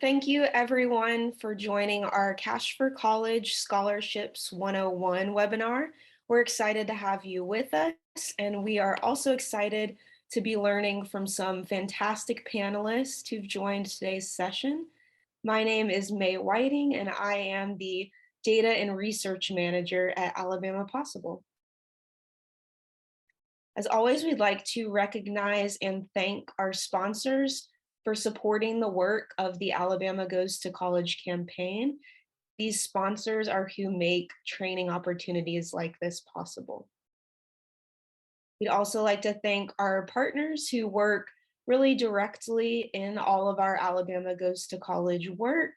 Thank you everyone for joining our Cash for College Scholarships 101 webinar. We're excited to have you with us, and we are also excited to be learning from some fantastic panelists who've joined today's session. My name is May Whiting, and I am the Data and Research Manager at Alabama Possible. As always, we'd like to recognize and thank our sponsors for supporting the work of the Alabama Goes to College campaign. These sponsors are who make training opportunities like this possible. We'd also like to thank our partners who work really directly in all of our Alabama Goes to College work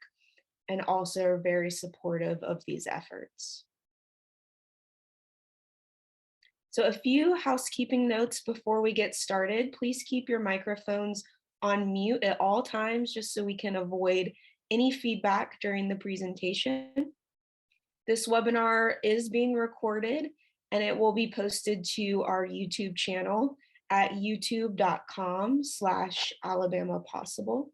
and also are very supportive of these efforts. So a few housekeeping notes before we get started. Please keep your microphones on mute at all times, just so we can avoid any feedback during the presentation. This webinar is being recorded and it will be posted to our YouTube channel at youtube.com/AlabamaPossible.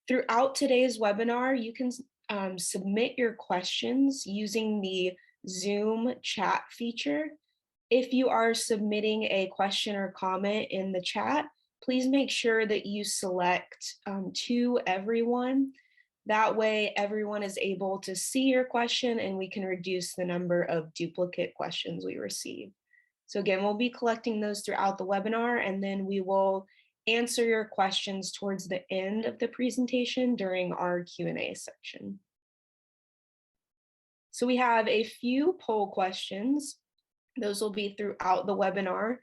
Throughout today's webinar, you can submit your questions using the Zoom chat feature. If you are submitting a question or comment in the chat, please make sure that you select to everyone. That way everyone is able to see your question and we can reduce the number of duplicate questions we receive. So again, we'll be collecting those throughout the webinar, and then we will answer your questions towards the end of the presentation during our Q&A section. So we have a few poll questions. Those will be throughout the webinar.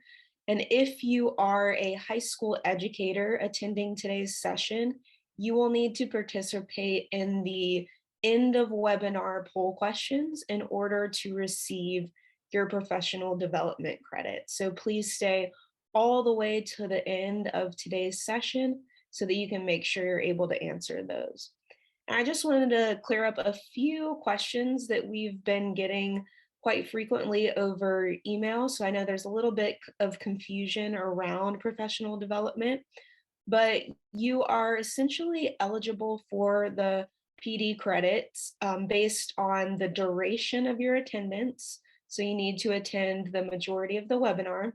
And if you are a high school educator attending today's session, you will need to participate in the end of webinar poll questions in order to receive your professional development credit. So please stay all the way to the end of today's session so that you can make sure you're able to answer those. And I just wanted to clear up a few questions that we've been getting quite frequently over email. So I know there's a little bit of confusion around professional development, but you are essentially eligible for the PD credits based on the duration of your attendance. So you need to attend the majority of the webinar,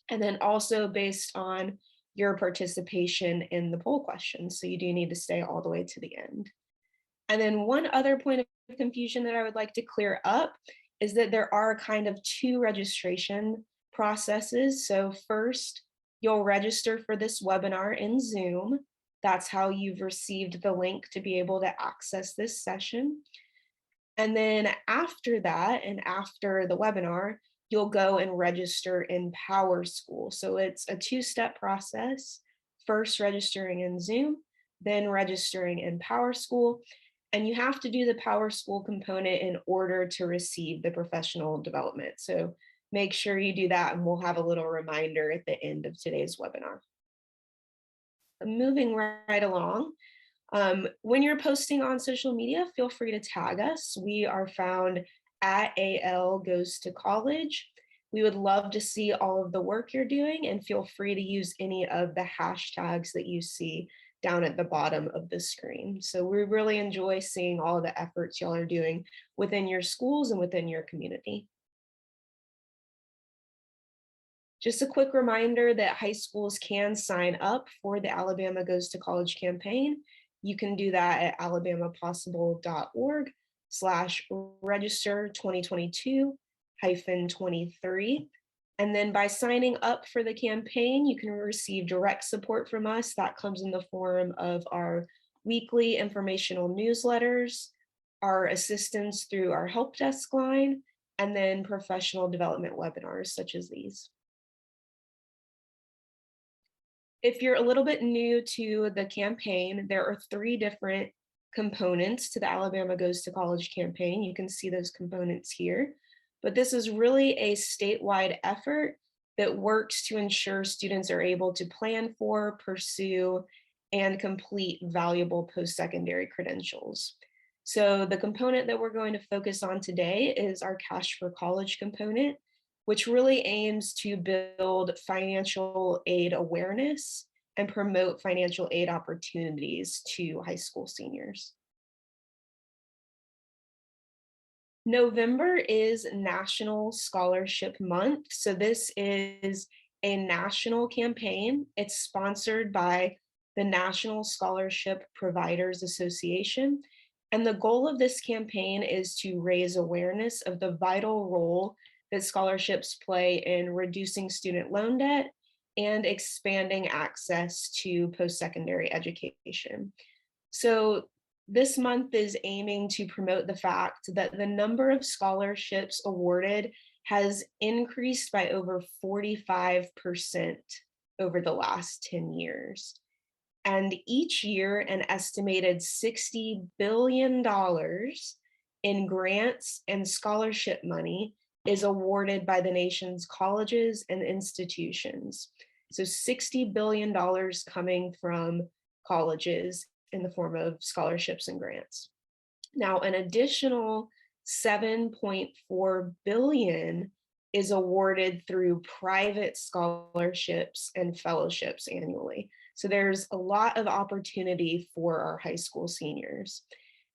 and then also based on your participation in the poll questions. So you do need to stay all the way to the end. And then one other point of confusion that I would like to clear up is that there are kind of two registration processes. So first, you'll register for this webinar in Zoom. That's how you've received the link to be able to access this session. And then after that, and after the webinar, you'll go and register in PowerSchool. So it's a two-step process, first registering in Zoom, then registering in PowerSchool. And you have to do the PowerSchool component in order to receive the professional development. So make sure you do that, and we'll have a little reminder at the end of today's webinar. Moving right along, when you're posting on social media, feel free to tag us. We are found at AL Goes to College. We would love to see all of the work you're doing, and feel free to use any of the hashtags that you see down at the bottom of the screen. So we really enjoy seeing all of the efforts y'all are doing within your schools and within your community. Just a quick reminder that high schools can sign up for the Alabama Goes to College campaign. You can do that at alabamapossible.org/register2022-23. And then by signing up for the campaign, you can receive direct support from us. That comes in the form of our weekly informational newsletters, our assistance through our help desk line, and then professional development webinars such as these. If you're a little bit new to the campaign, there are 3 different components to the Alabama Goes to College campaign. You can see those components here. But this is really a statewide effort that works to ensure students are able to plan for, pursue, and complete valuable post-secondary credentials. So the component that we're going to focus on today is our Cash for College component, which really aims to build financial aid awareness and promote financial aid opportunities to high school seniors. November is National Scholarship Month. So this is a national campaign. It's sponsored by the National Scholarship Providers Association. And the goal of this campaign is to raise awareness of the vital role that scholarships play in reducing student loan debt and expanding access to post-secondary education. So this month is aiming to promote the fact that the number of scholarships awarded has increased by over 45% over the last 10 years. And each year, an estimated $60 billion in grants and scholarship money is awarded by the nation's colleges and institutions. So $60 billion coming from colleges in the form of scholarships and grants. Now, an additional 7.4 billion is awarded through private scholarships and fellowships annually. So there's a lot of opportunity for our high school seniors.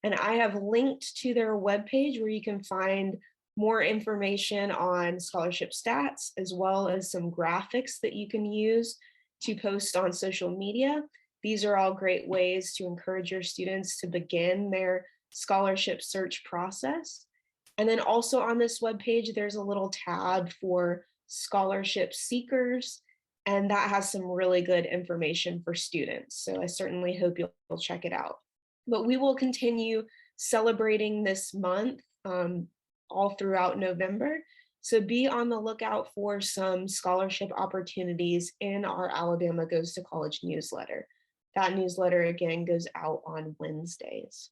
And I have linked to their webpage where you can find more information on scholarship stats, as well as some graphics that you can use to post on social media. These are all great ways to encourage your students to begin their scholarship search process. And then also on this webpage, there's a little tab for scholarship seekers, and that has some really good information for students. So I certainly hope you'll check it out. But we will continue celebrating this month all throughout November. So be on the lookout for some scholarship opportunities in our Alabama Goes to College newsletter. That newsletter, again, goes out on Wednesdays.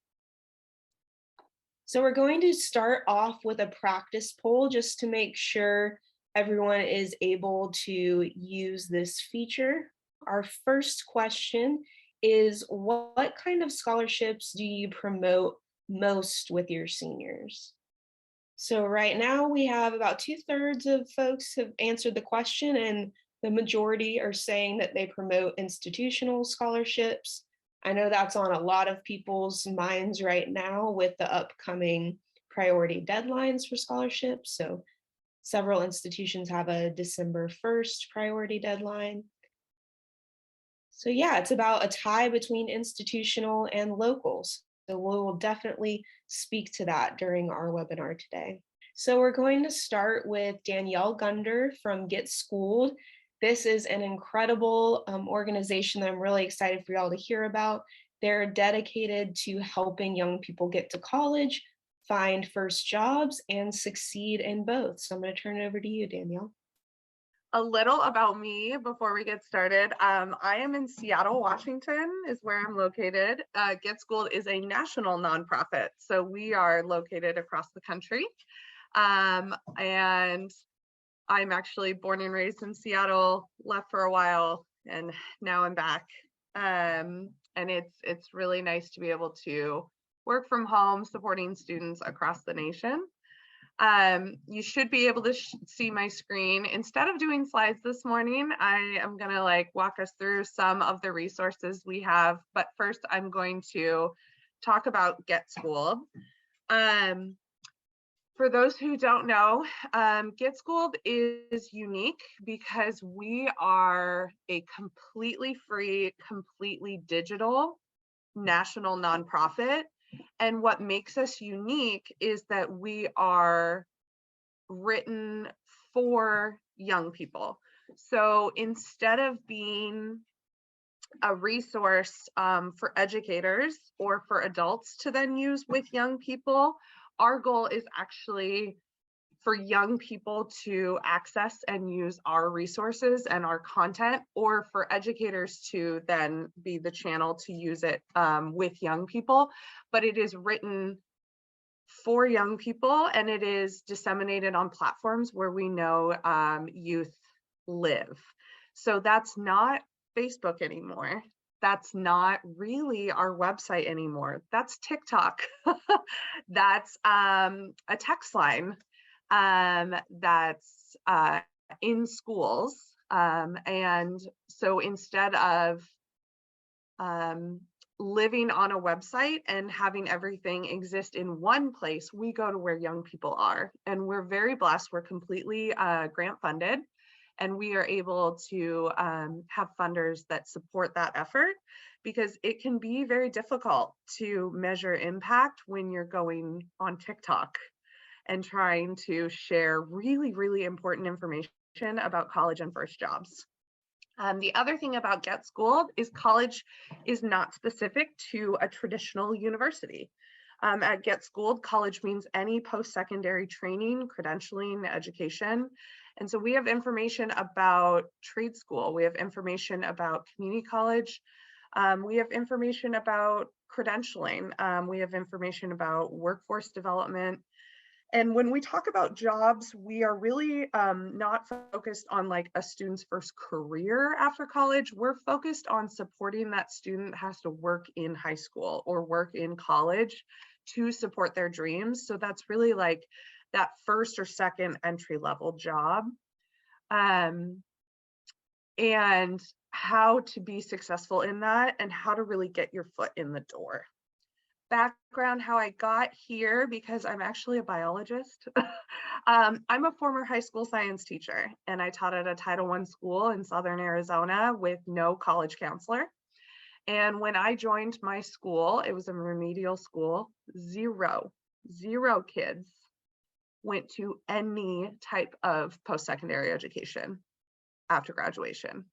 So we're going to start off with a practice poll just to make sure everyone is able to use this feature. Our first question is, what kind of scholarships do you promote most with your seniors? So right now we have about 2/3 of folks have answered the question, and the majority are saying that they promote institutional scholarships. I know that's on a lot of people's minds right now with the upcoming priority deadlines for scholarships. So several institutions have a December 1st priority deadline. So yeah, it's about a tie between institutional and locals. So we will definitely speak to that during our webinar today. So we're going to start with Danielle Gunder from Get Schooled. This is an incredible organization that I'm really excited for y'all to hear about. They're dedicated to helping young people get to college, find first jobs, and succeed in both. So I'm going to turn it over to you, Danielle. A little about me before we get started. I am in Seattle, Washington is where I'm located. Get Schooled is a national nonprofit, so we are located across the country. And I'm actually born and raised in Seattle, left for a while, and now I'm back. And it's really nice to be able to work from home, supporting students across the nation. You should be able to see my screen. Instead of doing slides this morning, I am going to walk us through some of the resources we have. But first, I'm going to talk about Get Schooled. For those who don't know, Get Schooled is unique because we are a completely free, completely digital national nonprofit. And what makes us unique is that we are written for young people. So instead of being a resource for educators or for adults to then use with young people, our goal is actually for young people to access and use our resources and our content, or for educators to then be the channel to use it with young people. But it is written for young people, and it is disseminated on platforms where we know youth live. So that's not Facebook anymore. That's not really our website anymore. That's TikTok. That's a text line that's in schools And so instead of living on a website and having everything exist in one place, we go to where young people are. And we're very blessed. We're completely grant funded, and we are able to have funders that support that effort, because it can be very difficult to measure impact when you're going on TikTok and trying to share really, really important information about college and first jobs. The other thing about Get Schooled is college is not specific to a traditional university. At Get Schooled, college means any post-secondary training, credentialing, education. And so we have information about trade school. We have information about community college. We have information about credentialing. We have information about workforce development. And when we talk about jobs, we are really not focused on like a student's first career after college. We're focused on supporting that student has to work in high school or work in college to support their dreams. So that's really like that first or second entry level job. And how to be successful in that and how to really get your foot in the door. Background, how I got here, because I'm actually a biologist. I'm a former high school science teacher, and I taught at a Title I school in Southern Arizona with no college counselor. And when I joined my school, it was a remedial school, zero kids went to any type of post-secondary education after graduation.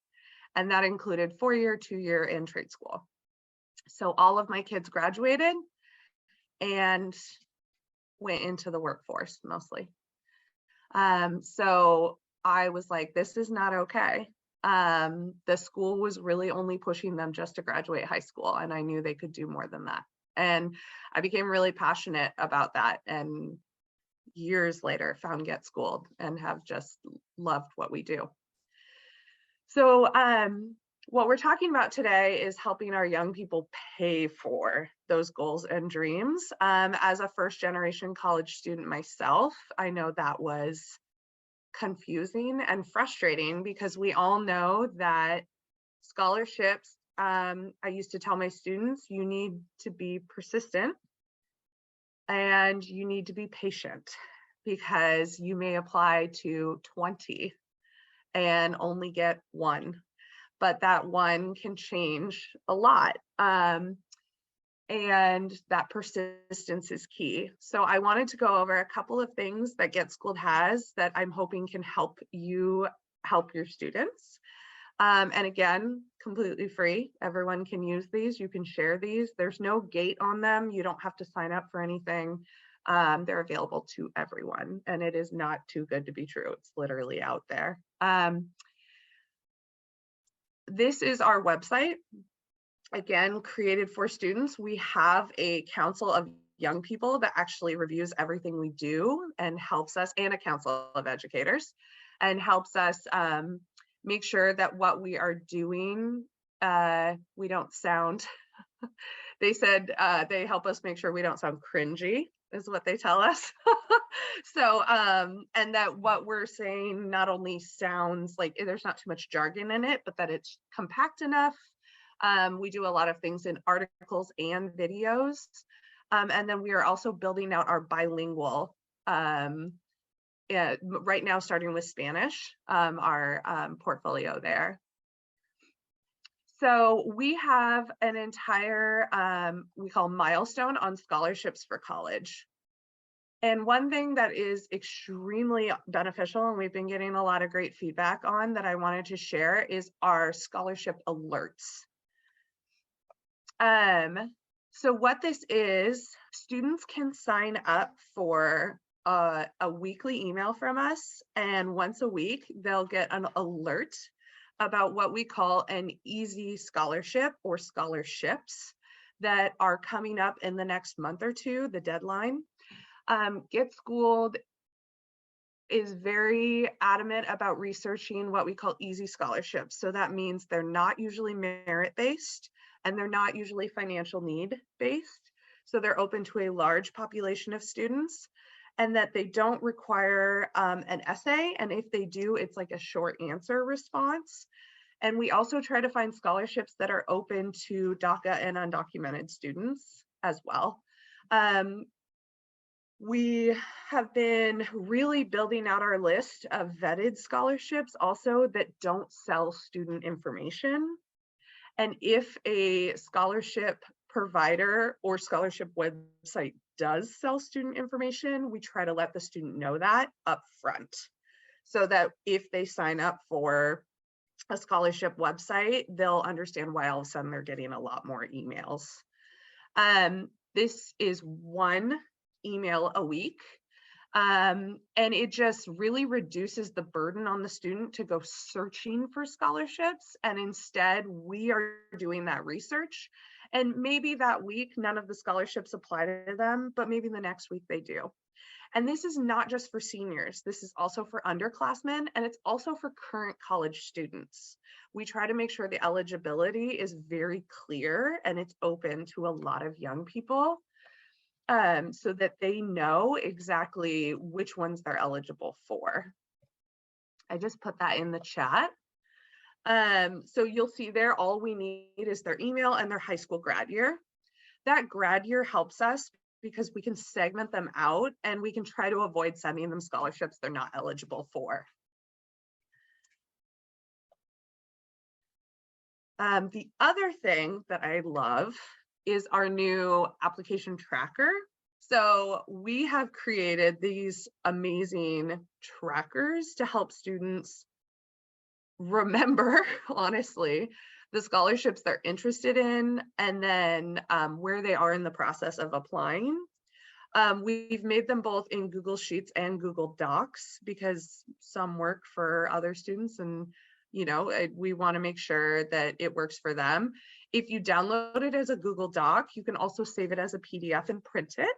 And that included 4-year, 2-year, and trade school. So all of my kids graduated and went into the workforce mostly. So I was like, this is not okay. The school was really only pushing them just to graduate high school, and I knew they could do more than that. And I became really passionate about that, and years later found Get Schooled and have just loved what we do. So what we're talking about today is helping our young people pay for those goals and dreams. As a first generation college student myself, I know that was confusing and frustrating, because we all know that scholarships, I used to tell my students, you need to be persistent and you need to be patient, because you may apply to 20 and only get one. But that one can change a lot. And that persistence is key. So I wanted to go over a couple of things that Get Schooled has that I'm hoping can help you help your students. And again, completely free. Everyone can use these. You can share these. There's no gate on them. You don't have to sign up for anything. They're available to everyone, and it is not too good to be true. It's literally out there. This is our website, again, created for students. We have a council of young people that actually reviews everything we do and helps us, and a council of educators, and helps us make sure that what we are doing, we don't sound, they said they help us make sure we don't sound cringy, is what they tell us. So, and that what we're saying not only sounds like there's not too much jargon in it, but that it's compact enough. We do a lot of things in articles and videos. And then we are also building out our bilingual, right now starting with Spanish, our portfolio there. So we have an entire, we call milestone on scholarships for college. And one thing that is extremely beneficial, and we've been getting a lot of great feedback on, that I wanted to share, is our scholarship alerts. So what this is, students can sign up for a weekly email from us, and once a week they'll get an alert about what we call an easy scholarship or scholarships that are coming up in the next month or two, the deadline. Get Schooled is very adamant about researching what we call easy scholarships. So that means they're not usually merit-based, and they're not usually financial need-based. So they're open to a large population of students. and that they don't require an essay. And if they do, it's like a short answer response. And we also try to find scholarships that are open to DACA and undocumented students as well. We have been really building out our list of vetted scholarships also that don't sell student information. And if a scholarship provider or scholarship website does sell student information, we try to let the student know that up front, so that if they sign up for a scholarship website, they'll understand why all of a sudden they're getting a lot more emails. This is one email a week. And it just really reduces the burden on the student to go searching for scholarships. And instead, we are doing that research. And maybe that week, none of the scholarships apply to them, but maybe the next week they do. And this is not just for seniors. This is also for underclassmen, and it's also for current college students. We try to make sure the eligibility is very clear and it's open to a lot of young people, so that they know exactly which ones they're eligible for. I just put that in the chat. So you'll see there, all we need is their email and their high school grad year. That grad year helps us because we can segment them out and we can try to avoid sending them scholarships they're not eligible for. The other thing that I love is our new application tracker. So we have created these amazing trackers to help students remember, honestly, the scholarships they're interested in, and then where they are in the process of applying. We've made them both in Google Sheets and Google Docs because some work for other students, and we want to make sure that it works for them. If you download it as a Google Doc, you can also save it as a PDF and print it.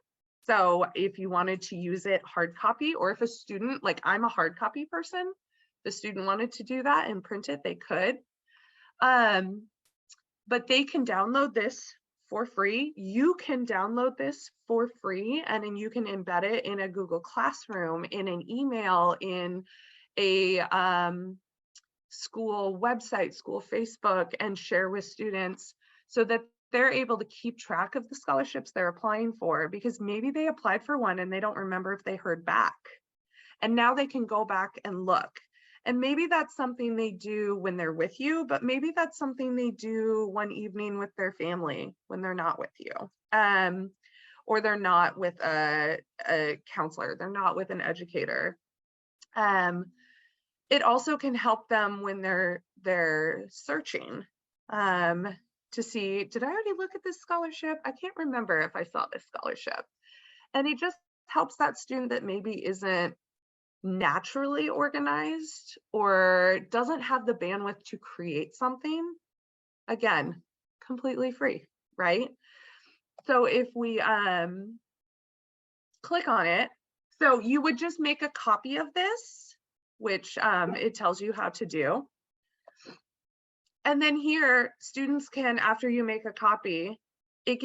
So if you wanted to use it hard copy, or if a student, like I'm a hard copy person, the student wanted to do that and print it, they could. But they can download this for free. You can download this for free, and then you can embed it in a Google Classroom, in an email, in a school website, school Facebook, and share with students so that they're able to keep track of the scholarships they're applying for, because maybe they applied for one and they don't remember if they heard back. And now they can go back and look. And maybe that's something they do when they're with you, but maybe that's something they do one evening with their family when they're not with you. Or they're not with a counselor, they're not with an educator. It also can help them when they're searching to see, did I already look at this scholarship? I can't remember if I saw this scholarship. And it just helps that student that maybe isn't naturally organized or doesn't have the bandwidth to create something. Again, completely free, right? So if we click on it, so you would just make a copy of this, which it tells you how to do. And then here, students can, after you make a copy, they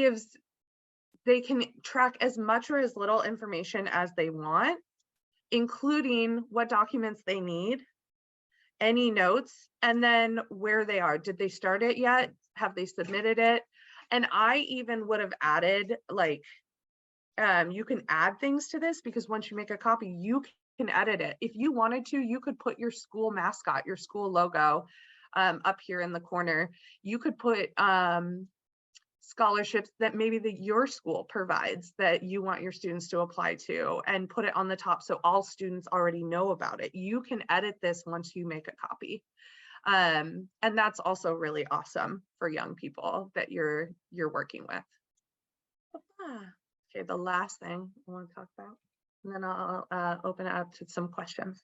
can track as much or as little information as they want, including what documents they need, any notes, and then where they are. Did they start it yet? Have they submitted it? And I even would have added, like, you can add things to this, because once you make a copy, you can edit it. If you wanted to, you could put your school mascot, your school logo up here in the corner. You could put scholarships that maybe your school provides that you want your students to apply to, and put it on the top so all students already know about it. You can edit this once you make a copy. And that's also really awesome for young people that you're working with. Okay, the last thing I want to talk about, and then I'll open it up to some questions.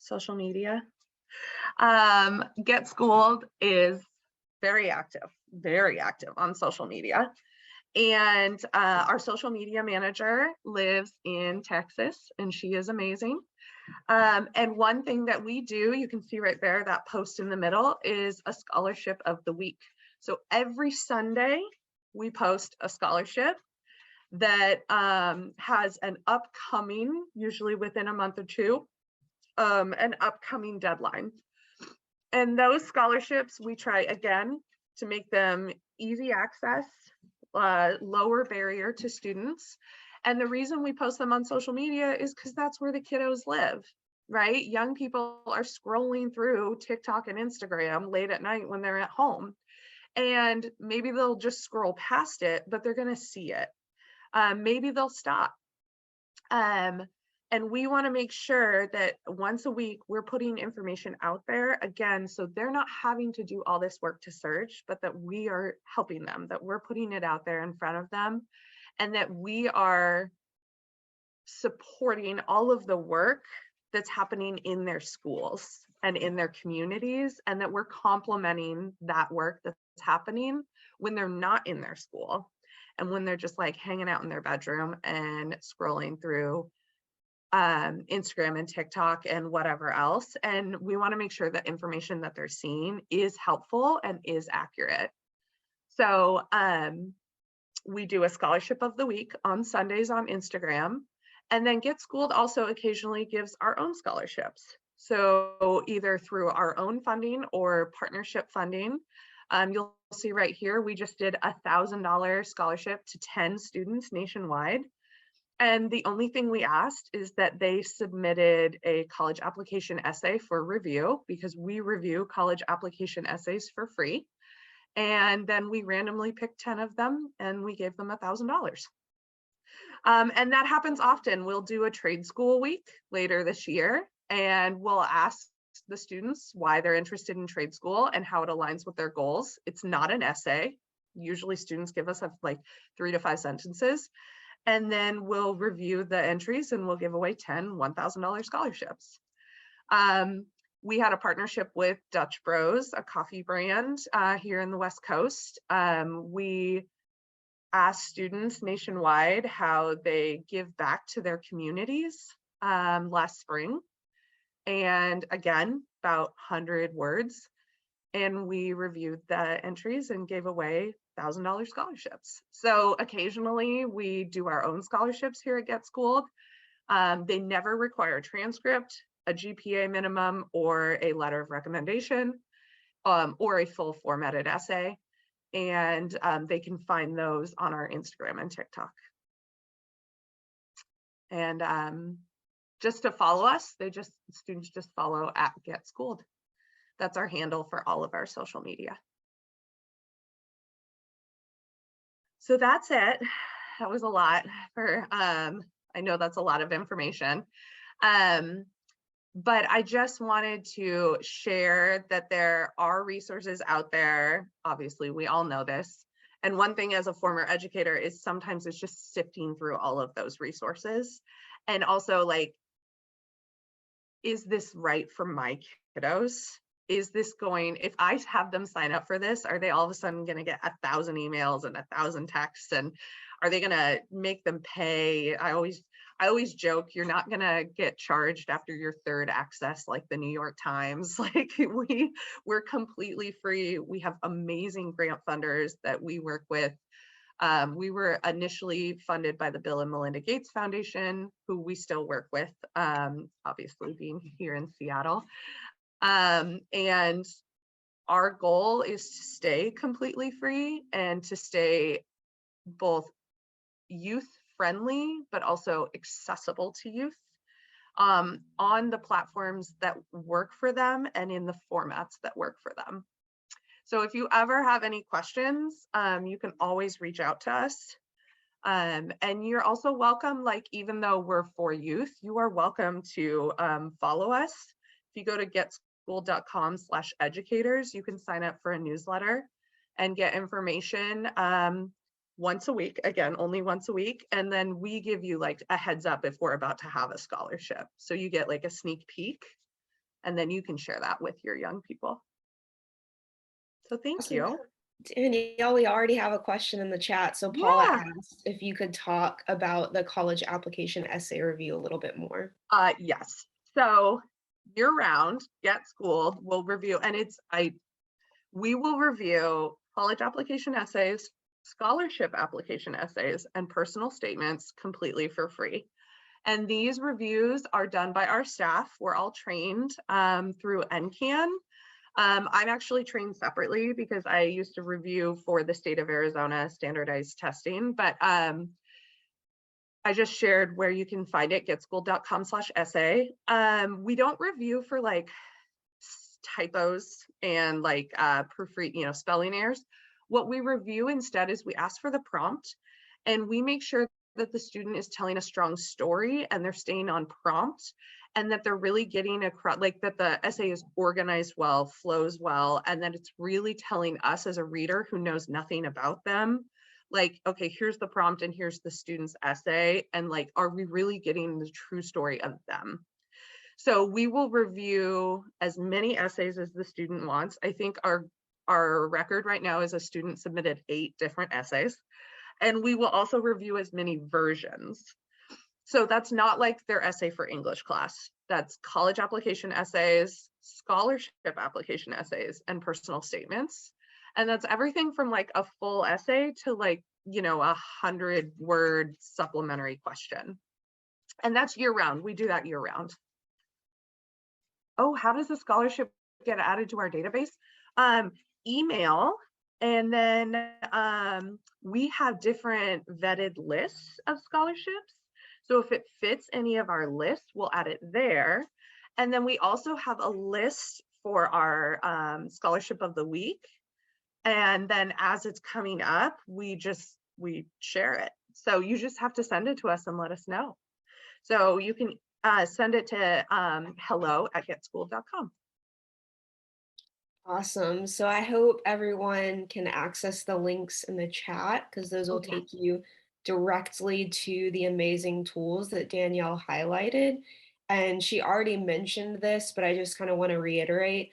Social media. Get Schooled is very active on social media. And our social media manager lives in Texas, and she is amazing. And one thing that we do, you can see right there, that post in the middle, is a scholarship of the week. So every Sunday, we post a scholarship that has an upcoming, usually within a month or two, an upcoming deadline. And those scholarships, we try again to make them easy access, lower barrier to students. And the reason we post them on social media is because that's where the kiddos live, right? Young people are scrolling through TikTok and Instagram late at night when they're at home. And maybe they'll just scroll past it, but they're going to see it. Maybe they'll stop. And we want to make sure that once a week we're putting information out there again, so they're not having to do all this work to search, but that we are helping them, that we're putting it out there in front of them, and that we are supporting all of the work that's happening in their schools and in their communities, and that we're complementing that work that's happening when they're not in their school and when they're just like hanging out in their bedroom and scrolling through Instagram and TikTok and whatever else. And we want to make sure that information that they're seeing is helpful and is accurate. So we do a scholarship of the week on Sundays on Instagram. And then Get Schooled also occasionally gives our own scholarships. So either through our own funding or partnership funding. You'll see right here, we just did a $1,000 scholarship to 10 students nationwide. And the only thing we asked is that they submitted a college application essay for review, because we review college application essays for free. And then we randomly picked 10 of them and we gave them $1,000. And that happens often. We'll do a trade school week later this year, and we'll ask the students why they're interested in trade school and how it aligns with their goals. It's not an essay. Usually students give us like 3 to 5 sentences. And then we'll review the entries and we'll give away 10 $1,000 scholarships. We had a partnership with Dutch Bros, a coffee brand here in the West Coast. We asked students nationwide how they give back to their communities last spring. And again, about 100 words. And we reviewed the entries and gave away $1,000 scholarships. So occasionally we do our own scholarships here at Get Schooled. They never require a transcript, a GPA minimum, or a letter of recommendation, or a full formatted essay. And they can find those on our Instagram and TikTok. And just to follow us, students just follow at Get Schooled. That's our handle for all of our social media. So that's it. That was a lot for, I know that's a lot of information. But I just wanted to share that there are resources out there. Obviously, we all know this. And one thing as a former educator is sometimes it's just sifting through all of those resources. And also, like, is this right for my kiddos? Is this going, if I have them sign up for this, are they all of a sudden going to get 1,000 emails and 1,000 texts? And are they going to make them pay? I always joke, you're not going to get charged after your 3rd access like the New York Times. Like we're completely free. We have amazing grant funders that we work with. We were initially funded by the Bill and Melinda Gates Foundation, who we still work with, obviously being here in Seattle. And our goal is to stay completely free and to stay both youth friendly, but also accessible to youth on the platforms that work for them and in the formats that work for them. So if you ever have any questions, you can always reach out to us. And you're also welcome, like, even though we're for youth, you are welcome to follow us. If you go to getschooled.com/educators, you can sign up for a newsletter and get information once a week, again, only once a week. And then we give you like a heads up if we're about to have a scholarship. So you get like a sneak peek, and then you can share that with your young people. So thank you. Danielle, we already have a question in the chat. So Paula asked if you could talk about the college application essay review a little bit more. Yes. So year round, Get Schooled will review, and we will review college application essays scholarship application essays, and personal statements completely for free. And these reviews are done by our staff. We're all trained through NCAN. I'm actually trained separately because I used to review for the state of Arizona standardized testing, but I just shared where you can find it, getschooled.com/essay. We don't review for like typos and like proofread, spelling errors. What we review instead is we ask for the prompt, and we make sure that the student is telling a strong story and they're staying on prompt, and that they're really getting across, like that the essay is organized well, flows well, and that it's really telling us as a reader who knows nothing about them, like, okay, here's the prompt and here's the student's essay, and like, are we really getting the true story of them? So we will review as many essays as the student wants. I think our record right now is a student submitted 8 different essays, and we will also review as many versions. So that's not like their essay for English class. That's college application essays, scholarship application essays, and personal statements. And that's everything from like a full essay to like, 100-word supplementary question. And that's year round. We do that year round. Oh, how does the scholarship get added to our database? Email, and then we have different vetted lists of scholarships. So if it fits any of our lists, we'll add it there. And then we also have a list for our scholarship of the week. And then as it's coming up, we share it. So you just have to send it to us and let us know. So you can send it to hello@getschooled.com. Awesome. So I hope everyone can access the links in the chat because those will take you directly to the amazing tools that Danielle highlighted. And she already mentioned this, but I just kind of want to reiterate.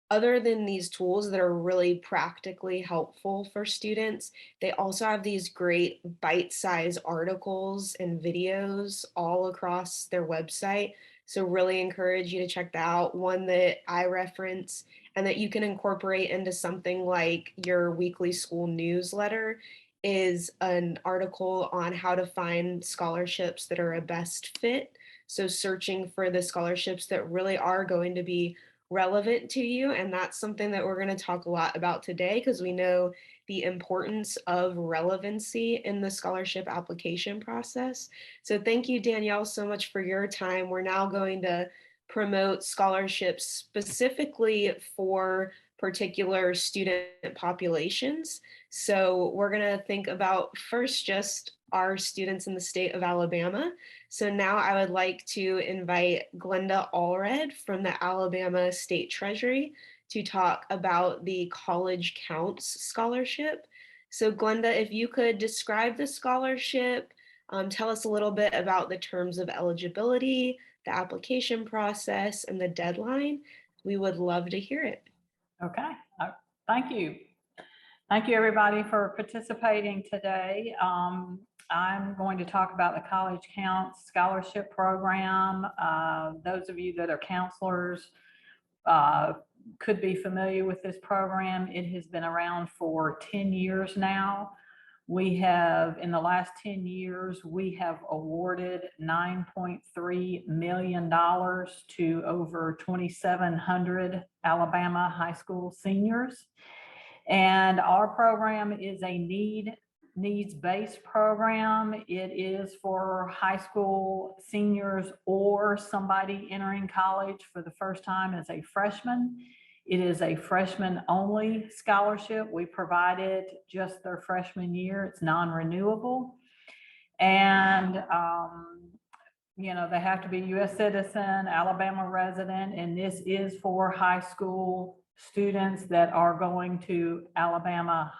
Other than these tools that are really practically helpful for students, they also have these great bite-sized articles and videos all across their website. So really encourage you to check that out. One that I reference and that you can incorporate into something like your weekly school newsletter is an article on how to find scholarships that are a best fit. So searching for the scholarships that really are going to be relevant to you. And that's something that we're going to talk a lot about today because we know the importance of relevancy in the scholarship application process. So thank you, Danielle, so much for your time. We're now going to promote scholarships specifically for particular student populations. So we're going to think about first just our students in the state of Alabama. So now I would like to invite Glenda Allred from the Alabama State Treasury to talk about the College Counts Scholarship. So Glenda, if you could describe the scholarship, tell us a little bit about the terms of eligibility, the application process, and the deadline, we would love to hear it. Okay, thank you. Thank you everybody for participating today. I'm going to talk about the College Counts Scholarship Program. Those of you that are counselors could be familiar with this program. It has been around for 10 years now. We have, in the last 10 years, we have awarded $9.3 million to over 2,700 Alabama high school seniors. And our program is a needs-based program. It is for high school seniors or somebody entering college for the first time as a freshman. It is a freshman-only scholarship. We provide it just their freshman year. It's non-renewable. And, they have to be U.S. citizen, Alabama resident, and this is for high school students that are going to Alabama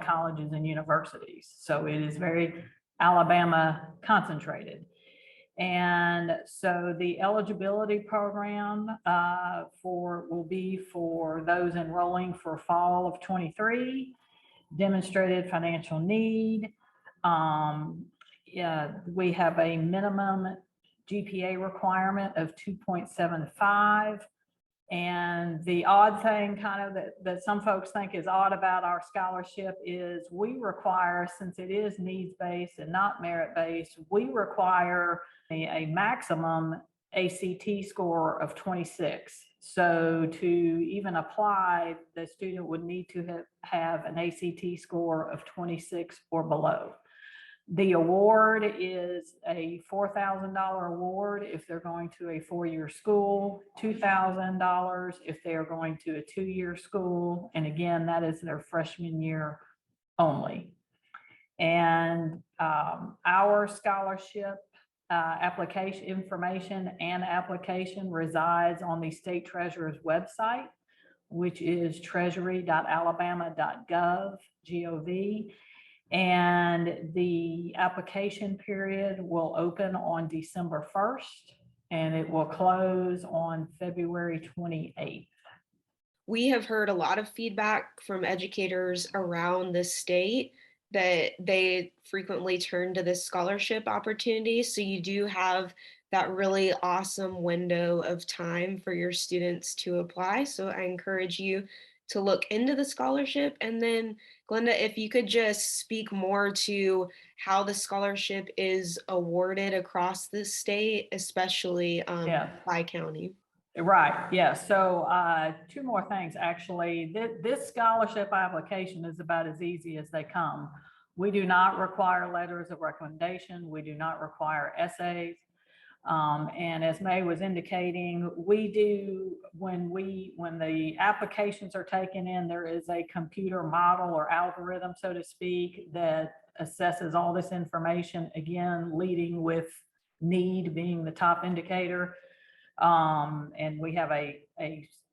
colleges and universities. So it is very Alabama concentrated. And so the eligibility program will be for those enrolling for fall of 23, demonstrated financial need. We have a minimum GPA requirement of 2.75. And the odd thing kind of that some folks think is odd about our scholarship is we require, since it is needs-based and not merit-based, we require a maximum ACT score of 26. So to even apply, the student would need to have an ACT score of 26 or below. The award is a $4,000 award if they're going to a 4-year school, $2,000 if they are going to a 2-year school. And again, that is their freshman year only. And our scholarship application information and application resides on the state treasurer's website, which is treasury.alabama.gov, gov. And the application period will open on December 1st and it will close on February 28th. We have heard a lot of feedback from educators around the state that they frequently turn to this scholarship opportunity. So you do have that really awesome window of time for your students to apply. So I encourage you to look into the scholarship. And then Glenda, if you could just speak more to how the scholarship is awarded across the state, especially by county. Right, yeah, so 2 more things, actually. This scholarship application is about as easy as they come. We do not require letters of recommendation. We do not require essays. And as May was indicating, we do, when the applications are taken in, there is a computer model or algorithm, so to speak, that assesses all this information, again, leading with need being the top indicator. And we have a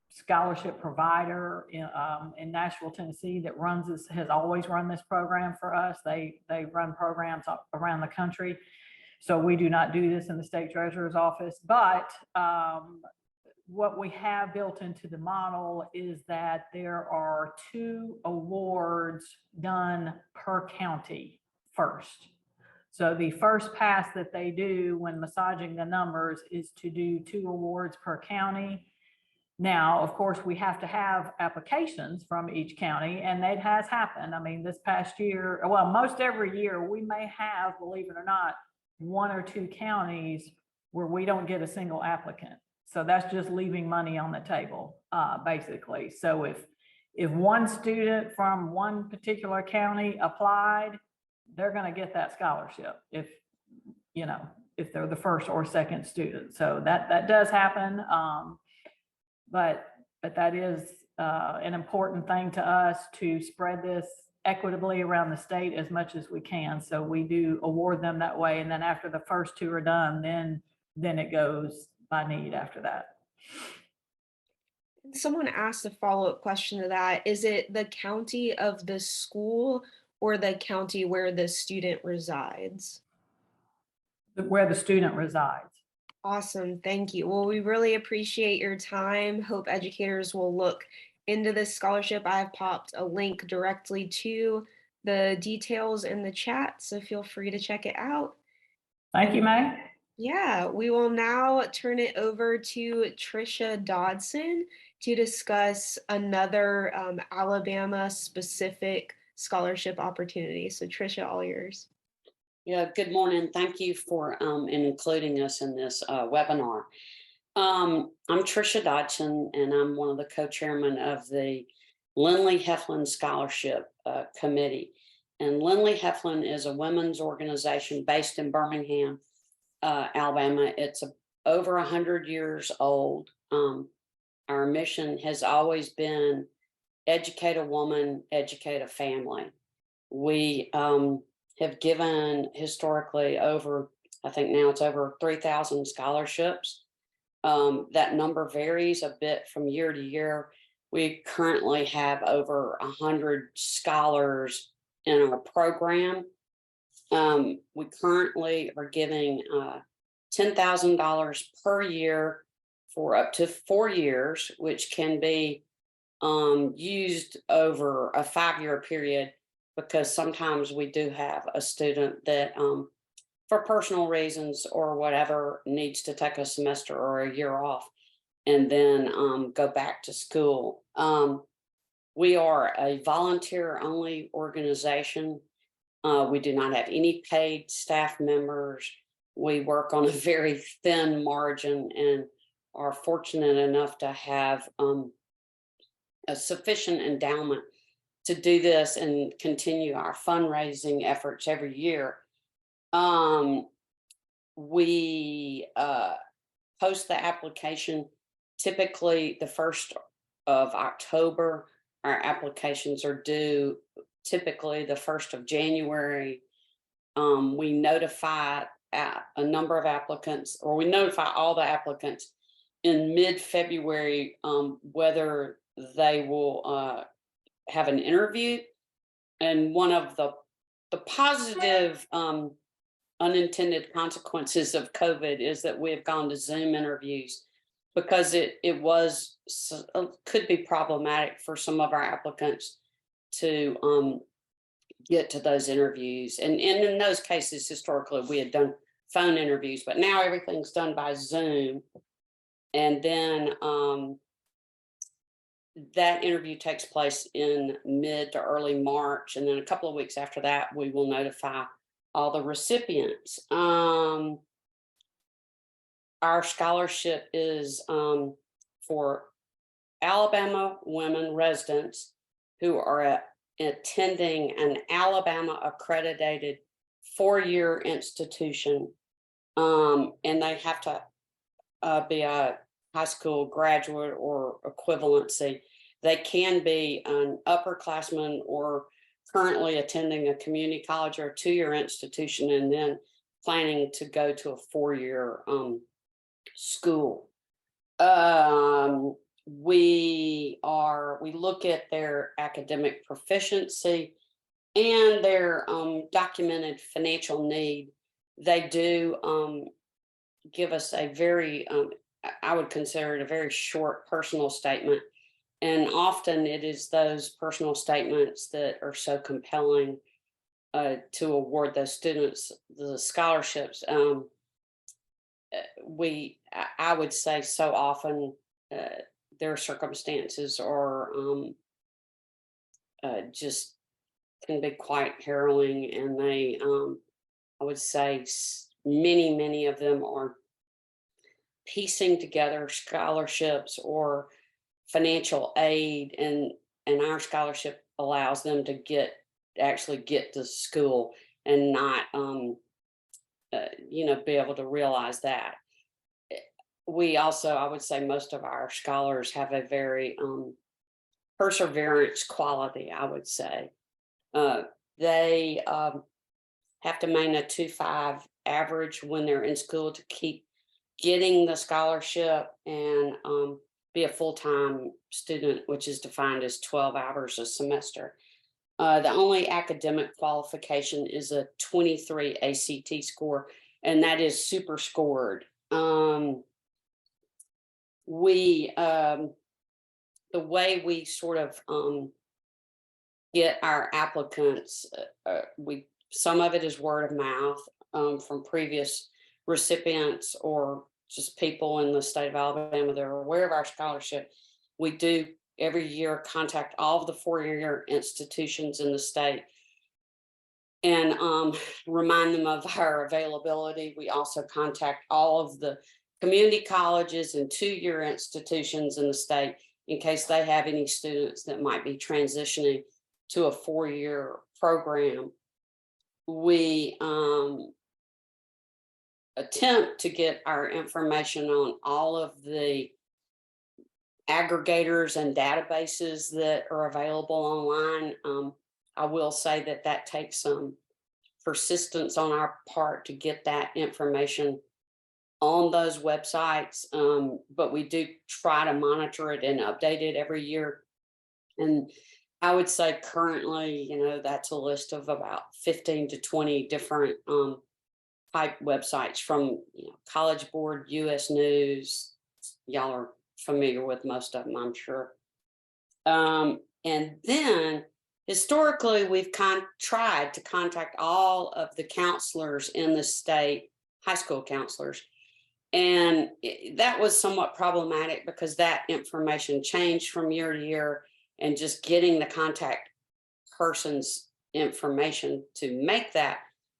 scholarship provider in Nashville, Tennessee that has always run this program for us. They run programs around the country. So we do not do this in the state treasurer's office, but what we have built into the model is that there are 2 awards done per county first. So the first pass that they do when massaging the numbers is to do 2 awards per county. Now, of course, we have to have applications from each county, and it has happened. I mean, this past year, well, most every year we may have, believe it or not, 1 or 2 counties where we don't get a single applicant. So that's just leaving money on the table, basically. So if one student from one particular county applied, they're going to get that scholarship if they're the first or second student. So that does happen. But that is an important thing to us to spread this equitably around the state as much as we can. So we do award them that way. And then after the first 2 are done, then it goes by need after that. Someone asked a follow-up question to that. Is it the county of the school or the county where the student resides? Where the student resides. Awesome, thank you. Well, we really appreciate your time. Hope educators will look into this scholarship. I have popped a link directly to the details in the chat, so feel free to check it out. Thank you, May. Yeah, we will now turn it over to Trisha Dodson to discuss another Alabama-specific scholarship opportunity. So Trisha, all yours. Yeah, good morning. Thank you for including us in this webinar. I'm Trisha Dodson, and I'm one of the co-chairmen of the Lindley Heflin Scholarship Committee. And Lindley Heflin is a women's organization based in Birmingham, Alabama. It's over 100 years old. Our mission has always been educate a woman, educate a family. We have given historically over, I think now it's over 3,000 scholarships. That number varies a bit from year to year. We currently have over 100 scholars in our program. We currently are giving $10,000 per year for up to 4 years, which can be used over a 5-year period, because sometimes we do have a student that for personal reasons or whatever needs to take a semester or a year off. and then go back to school. We are a volunteer-only organization. We do not have any paid staff members. We work on a very thin margin and are fortunate enough to have a sufficient endowment to do this and continue our fundraising efforts every year. We post the application typically the 1st of October. Our applications are due typically the 1st of January. We notify a number of applicants, or we notify all the applicants in mid-February whether they will have an interview. And one of the positive unintended consequences of COVID is that we have gone to Zoom interviews, because it could be problematic for some of our applicants to get to those interviews. And in those cases, historically, we had done phone interviews, but now everything's done by Zoom. And then that interview takes place in mid to early March. And then a couple of weeks after that, we will notify all the recipients. Our scholarship is for Alabama women residents who are attending an Alabama accredited 4-year institution, and they have to be a high school graduate or equivalency. They can be an upperclassman or currently attending a community college or a 2-year institution, and then planning to go to a 4-year school. We look at their academic proficiency and their documented financial need. They do give us a very, I would consider it a very short personal statement. And often it is those personal statements that are so compelling to award those students the scholarships. I would say so often their circumstances are just can be quite harrowing, and they, I would say many of them are piecing together scholarships or financial aid, and our scholarship allows them to actually get to school and not be able to realize that. We also, I would say most of our scholars have a very perseverance quality, I would say. They have to maintain a 2.5 average when they're in school to keep getting the scholarship, and be a full-time student, which is defined as 12 hours a semester. The only academic qualification is a 23 ACT score, and that is super scored. The way we sort of get our applicants, some of it is word of mouth from previous recipients or just people in the state of Alabama that are aware of our scholarship. We do every year contact all of the 4-year institutions in the state and remind them of our availability. We also contact all of the community colleges and 2-year institutions in the state in case they have any students that might be transitioning to a 4-year program. We attempt to get our information on all of the aggregators and databases that are available online. I will say that takes some persistence on our part to get that information on those websites, but we do try to monitor it and update it every year. And I would say currently, that's a list of about 15 to 20 different type websites from College Board, US News. Y'all are familiar with most of them, I'm sure. And then historically, we've tried to contact all of the counselors in the state, high school counselors, And that was somewhat problematic because that information changed from year to year, and just getting the contact person's information to make that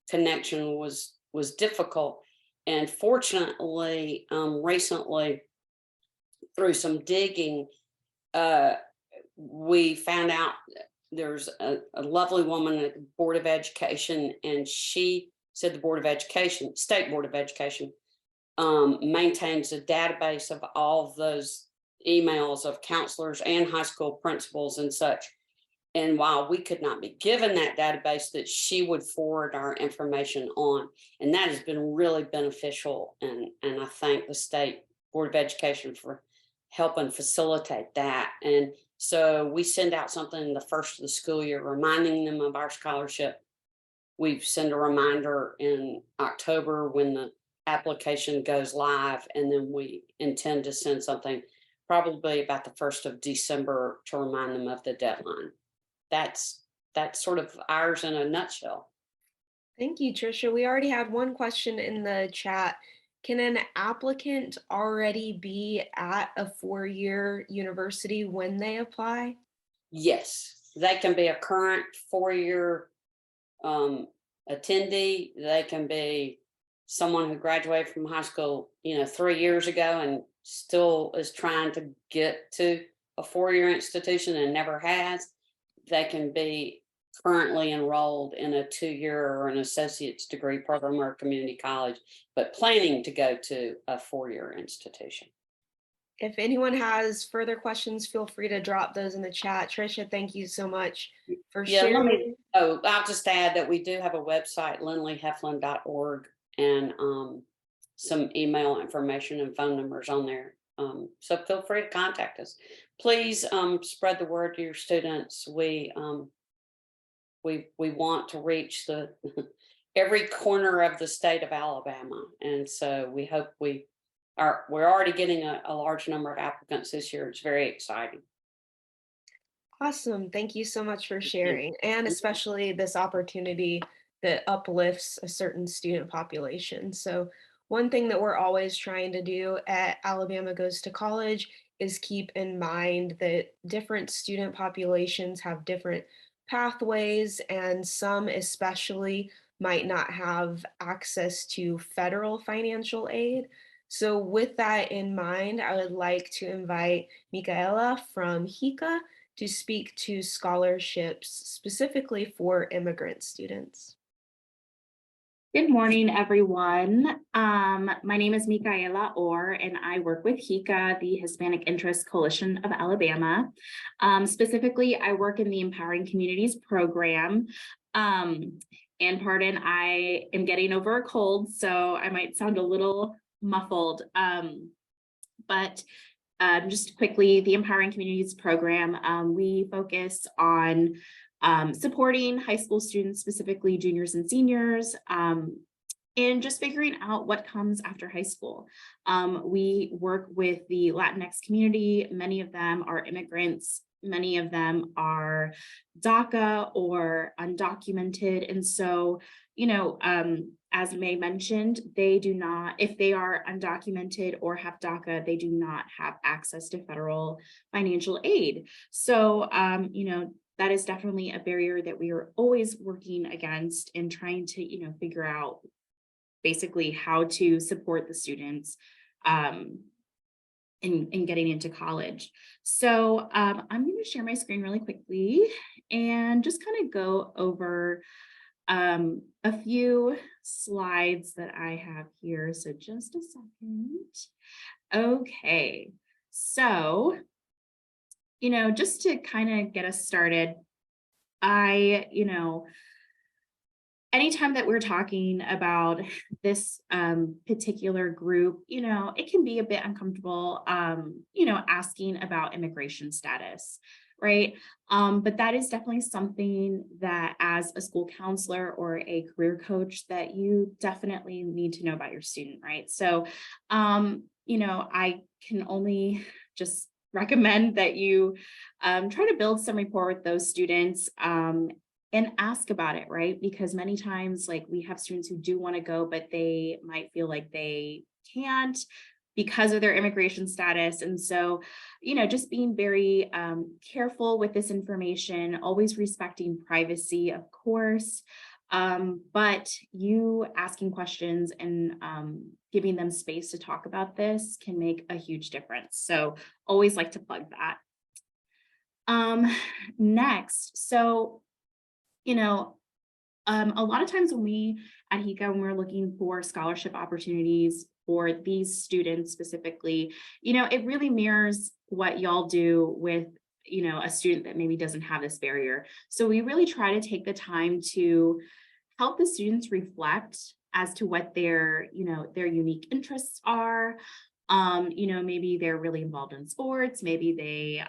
connection was difficult. And fortunately, recently, through some digging, we found out there's a lovely woman at the Board of Education, and she said the Board of Education, State Board of Education, maintains a database of all of those emails of counselors and high school principals and such. And while we could not be given that database, that she would forward our information on. And that has been really beneficial. And I thank the State Board of Education for helping facilitate that. And so we send out something in the first of the school year, reminding them of our scholarship. We send a reminder in October when the application goes live, and then we intend to send something probably about the 1st of December to remind them of the deadline. That's sort of ours in a nutshell. Thank you, Tricia. We already had one question in the chat. Can an applicant already be at a 4-year university when they apply? Yes, they can be a current 4-year attendee. They can be someone who graduated from high school, 3 years ago and still is trying to get to a 4-year institution and never has. They can be currently enrolled in a 2-year or an associate's degree program or community college, but planning to go to a 4-year institution. If anyone has further questions, feel free to drop those in the chat. Tricia, thank you so much for sharing. I'll just add that we do have a website, lindleyheflin.org, and some email information and phone numbers on there. So feel free to contact us. Please spread the word to your students. We want to reach the every corner of the state of Alabama, and so we hope we're already getting a large number of applicants this year. It's very exciting. Awesome. Thank you so much for sharing, and especially this opportunity that uplifts a certain student population. So one thing that we're always trying to do at Alabama Goes to College is keep in mind that different student populations have different pathways, and some especially might not have access to federal financial aid. So with that in mind, I would like to invite Micaela from HICA to speak to scholarships specifically for immigrant students. Good morning, everyone. My name is Micaela Orr, and I work with HICA, the Hispanic Interest Coalition of Alabama. Specifically, I work in the Empowering Communities program. And pardon, I am getting over a cold, so I might sound a little muffled. But just quickly, the Empowering Communities program, we focus on supporting high school students, specifically juniors and seniors, and just figuring out what comes after high school. We work with the Latinx community. Many of them are immigrants. Many of them are DACA or undocumented. And so, as May mentioned, they do not, if they are undocumented or have DACA, they do not have access to federal financial aid. So, that is definitely a barrier that we are always working against and trying to, figure out basically how to support the students in getting into college. So I'm going to share my screen really quickly and just kind of go over a few slides that I have here. So just a second. Okay, so just to kind of get us started, anytime that we're talking about this particular group, it can be a bit uncomfortable, asking about immigration status, right? But that is definitely something that as a school counselor or a career coach that you definitely need to know about your student, right? So, I can only just recommend that you try to build some rapport with those students and ask about it, right? Because many times, like, we have students who do want to go, but they might feel like they can't because of their immigration status. And so, just being very careful with this information, always respecting privacy, of course, but you asking questions and giving them space to talk about this can make a huge difference. So always like to plug that. Next, so, a lot of times when we at HICA, when we're looking for scholarship opportunities for these students specifically, it really mirrors what y'all do with, a student that maybe doesn't have this barrier. So we really try to take the time to help the students reflect as to what their unique interests are. Maybe they're really involved in sports, maybe they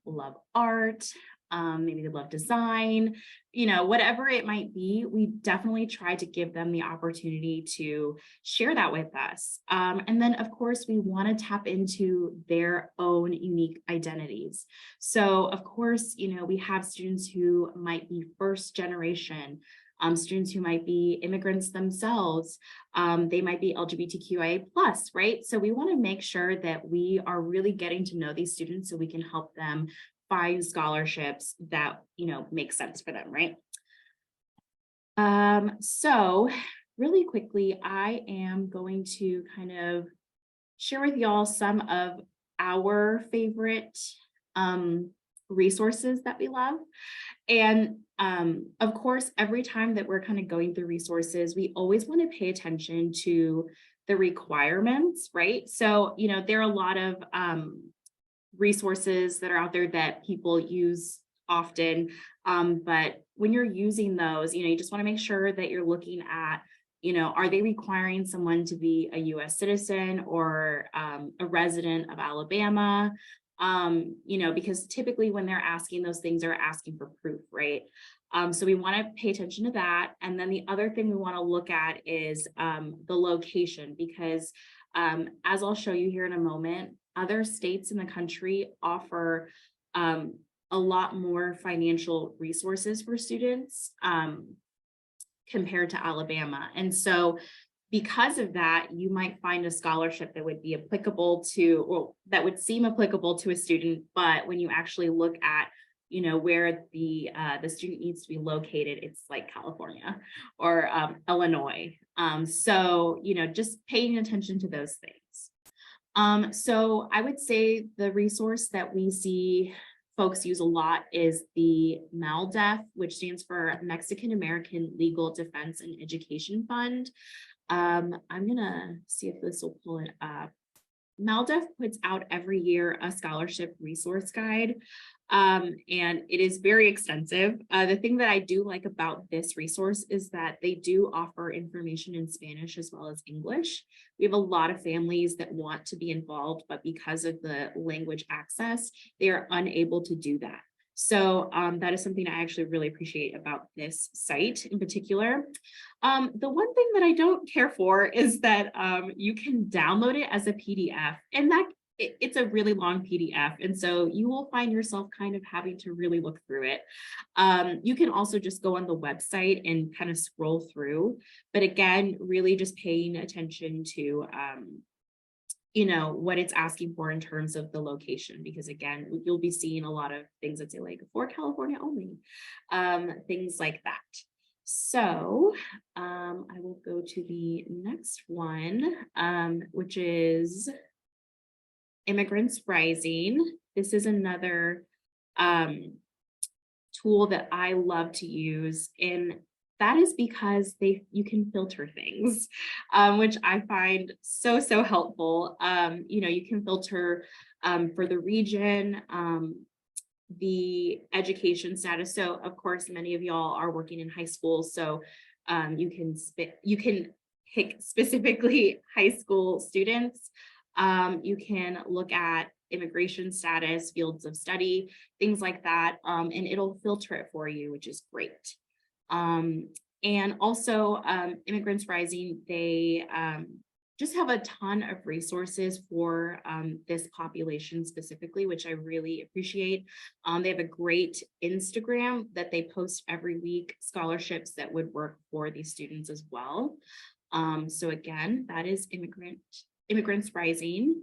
love art, maybe they love design, whatever it might be, we definitely try to give them the opportunity to share that with us. And then, of course, we want to tap into their own unique identities. So, of course, we have students who might be first generation, students who might be immigrants themselves, they might be LGBTQIA+, right? So we want to make sure that we are really getting to know these students so we can help them find scholarships that, make sense for them, right? So really quickly, I am going to kind of share with y'all some of our favorite resources that we love. And of course, every time that we're kind of going through resources, we always want to pay attention to the requirements, right? So, there are a lot of resources that are out there that people use often. But when you're using those, you just want to make sure that you're looking at, are they requiring someone to be a US citizen or a resident of Alabama? Because typically when they're asking those things, they're asking for proof, right? So we want to pay attention to that. And then the other thing we want to look at is the location, because as I'll show you here in a moment, other states in the country offer a lot more financial resources for students compared to Alabama. And so because of that, you might find a scholarship that would be applicable to, or that would seem applicable to a student, but when you actually look at, where the student needs to be located, it's like California or Illinois. So, just paying attention to those things. So I would say the resource that we see folks use a lot is the MALDEF, which stands for Mexican American Legal Defense and Education Fund. I'm gonna see if this will pull it up. MALDEF puts out every year a scholarship resource guide, and it is very extensive. The thing that I do like about this resource is that they do offer information in Spanish as well as English. We have a lot of families that want to be involved, but because of the language access, they are unable to do that. So that is something I actually really appreciate about this site in particular. The one thing that I don't care for is that you can download it as a PDF, and it's a really long PDF. And so you will find yourself kind of having to really look through it. You can also just go on the website and kind of scroll through, but again, really just paying attention to what it's asking for in terms of the location, because again, you'll be seeing a lot of things that say like for California only, things like that. So I will go to the next one, which is Immigrants Rising. This is another tool that I love to use, and that is because you can filter things, which I find so helpful. You can filter for the region, the education status. So of course, many of y'all are working in high school, so you can pick specifically high school students. You can look at immigration status, fields of study, things like that, and it'll filter it for you, which is great. And also Immigrants Rising, they just have a ton of resources for this population specifically, which I really appreciate. They have a great Instagram that they post every week, scholarships that would work for these students as well. So again, that is Immigrants Rising.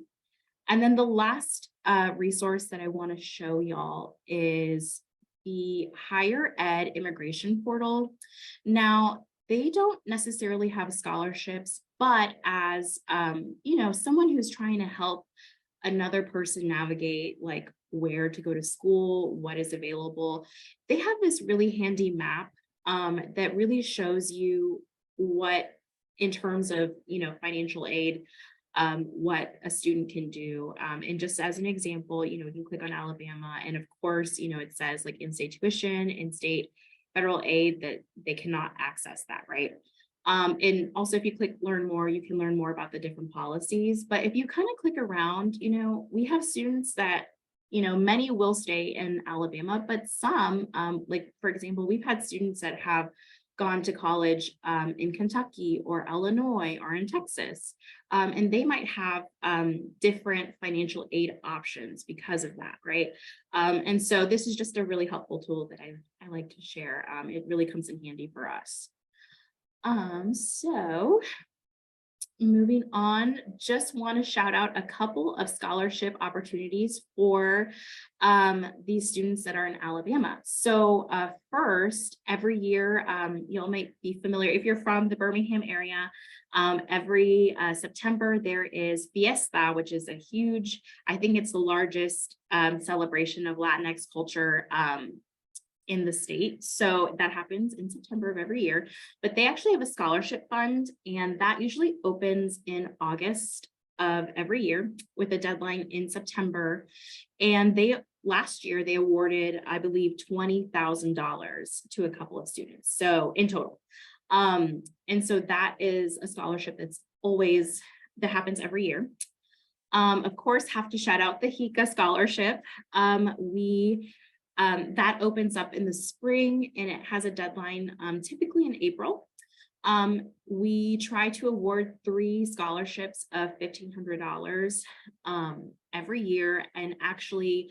And then the last resource that I want to show y'all is the Higher Ed Immigration Portal. Now, they don't necessarily have scholarships, but as someone who's trying to help another person navigate like where to go to school, what is available, they have this really handy map that really shows you what, in terms of financial aid, what a student can do. And just as an example, you can click on Alabama, and of course, it says like in-state tuition, in-state federal aid, that they cannot access that, right? And also if you click learn more, you can learn more about the different policies. But if you kind of click around, we have students that, many will stay in Alabama, but some, like for example, we've had students that have gone to college in Kentucky or Illinois or in Texas, and they might have different financial aid options because of that, right? And so this is just a really helpful tool that I like to share. It really comes in handy for us. So moving on, just want to shout out a couple of scholarship opportunities for these students that are in Alabama. So first, every year, you might be familiar, if you're from the Birmingham area, every September, there is Fiesta, which is a huge, I think it's the largest celebration of Latinx culture in the state. So that happens in September of every year, but they actually have a scholarship fund, and that usually opens in August of every year with a deadline in September. And last year they awarded, I believe, $20,000 to a couple of students. So in total. And so that is a scholarship that happens every year. Of course, have to shout out the HICA scholarship. That opens up in the spring, and it has a deadline typically in April. We try to award 3 scholarships of $1,500 every year. And actually,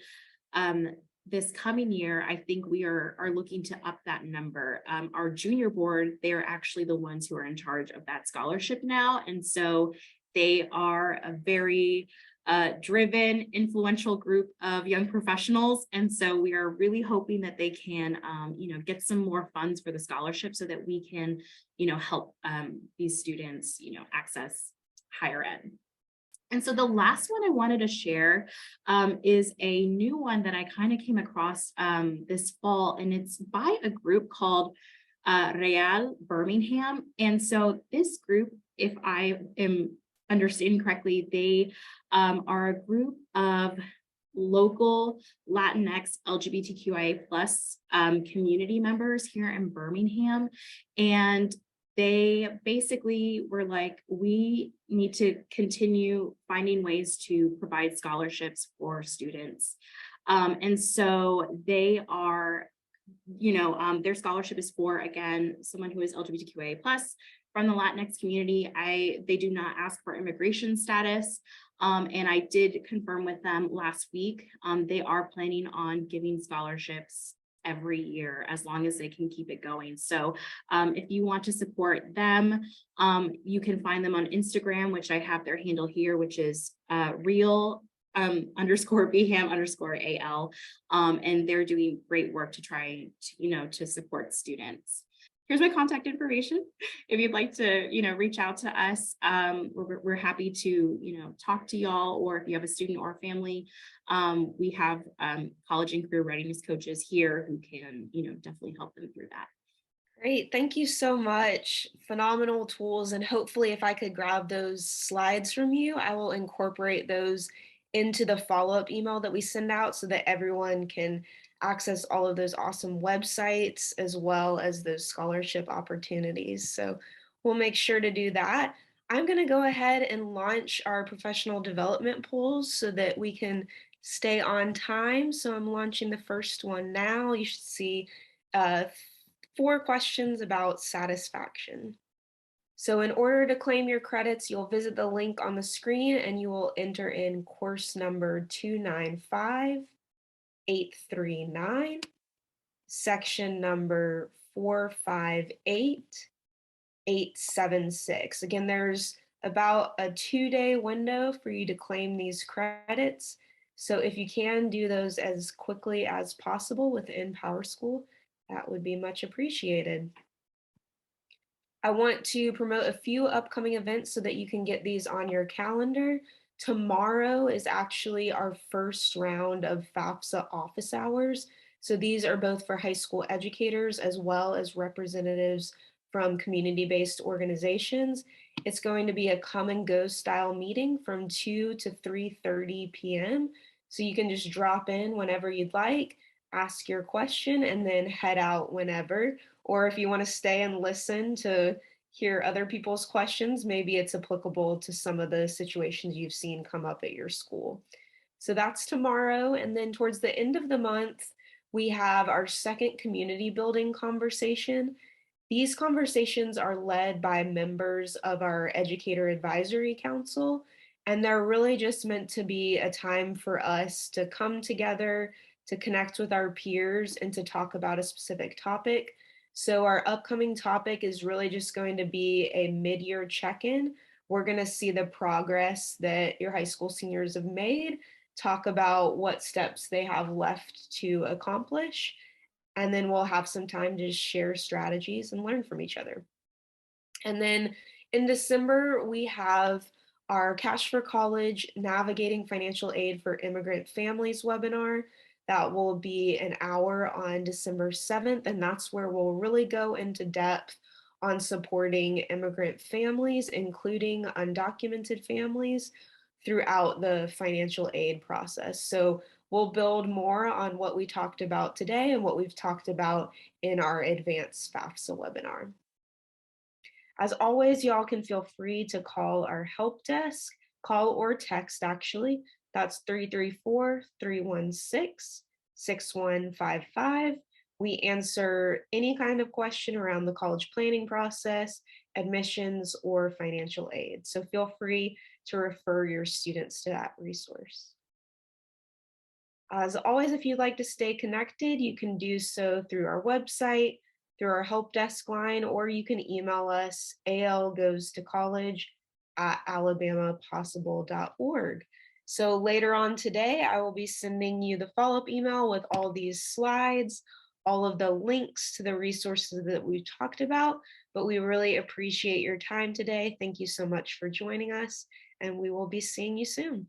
this coming year, I think we are looking to up that number. Our junior board, they're actually the ones who are in charge of that scholarship now. And so they are a very driven, influential group of young professionals. And so we are really hoping that they can, get some more funds for the scholarship so that we can, help these students, access higher ed. And so the last one I wanted to share is a new one that I kind of came across this fall, and it's by a group called Real Birmingham. And so this group, if I am understanding correctly, they are a group of local Latinx LGBTQIA plus community members here in Birmingham. And they basically were like, we need to continue finding ways to provide scholarships for students. And so they are, their scholarship is for, again, someone who is LGBTQIA plus from the Latinx community. They do not ask for immigration status. And I did confirm with them last week. They are planning on giving scholarships every year as long as they can keep it going. So if you want to support them, you can find them on Instagram, which I have their handle here, which is real _Beham _AL. And they're doing great work to try to support students. Here's my contact information. If you'd like to, reach out to us, we're happy to, talk to y'all, or if you have a student or a family, we have college and career readiness coaches here who can, definitely help them through that. Great. Thank you so much. Phenomenal tools. And hopefully if I could grab those slides from you, I will incorporate those into the follow-up email that we send out so that everyone can access all of those awesome websites as well as those scholarship opportunities. So we'll make sure to do that. I'm going to go ahead and launch our professional development pools so that we can stay on time. So I'm launching the first one now. You should see 4 questions about satisfaction. So in order to claim your credits, you'll visit the link on the screen and you will enter in course number 295839, section number 458, 876. Again, there's about a 2-day window for you to claim these credits. So if you can do those as quickly as possible within PowerSchool, that would be much appreciated. I want to promote a few upcoming events so that you can get these on your calendar. Tomorrow is actually our first round of FAFSA office hours. So these are both for high school educators as well as representatives from community-based organizations. It's going to be a come and go style meeting from 2 to 3:30 p.m. So you can just drop in whenever you'd like, ask your question, and then head out whenever. Or if you want to stay and listen to hear other people's questions, maybe it's applicable to some of the situations you've seen come up at your school. So that's tomorrow. And then towards the end of the month, we have our second community building conversation. These conversations are led by members of our Educator Advisory Council, and they're really just meant to be a time for us to come together, to connect with our peers, and to talk about a specific topic. So our upcoming topic is really just going to be a mid-year check-in. We're going to see the progress that your high school seniors have made, talk about what steps they have left to accomplish, and then we'll have some time to share strategies and learn from each other. And then in December, we have our Cash for College Navigating Financial Aid for Immigrant Families webinar. That will be an hour on December 7th, and that's where we'll really go into depth on supporting immigrant families, including undocumented families, throughout the financial aid process. So we'll build more on what we talked about today and what we've talked about in our advanced FAFSA webinar. As always, y'all can feel free to call our help desk, call or text actually. That's 334-316-6155. We answer any kind of question around the college planning process, admissions, or financial aid. So feel free to refer your students to that resource. As always, if you'd like to stay connected, you can do so through our website, through our help desk line, or you can email us algoestocollege@alabamapossible.org. So later on today, I will be sending you the follow-up email with all these slides, all of the links to the resources that we've talked about, but we really appreciate your time today. Thank you so much for joining us, and we will be seeing you soon.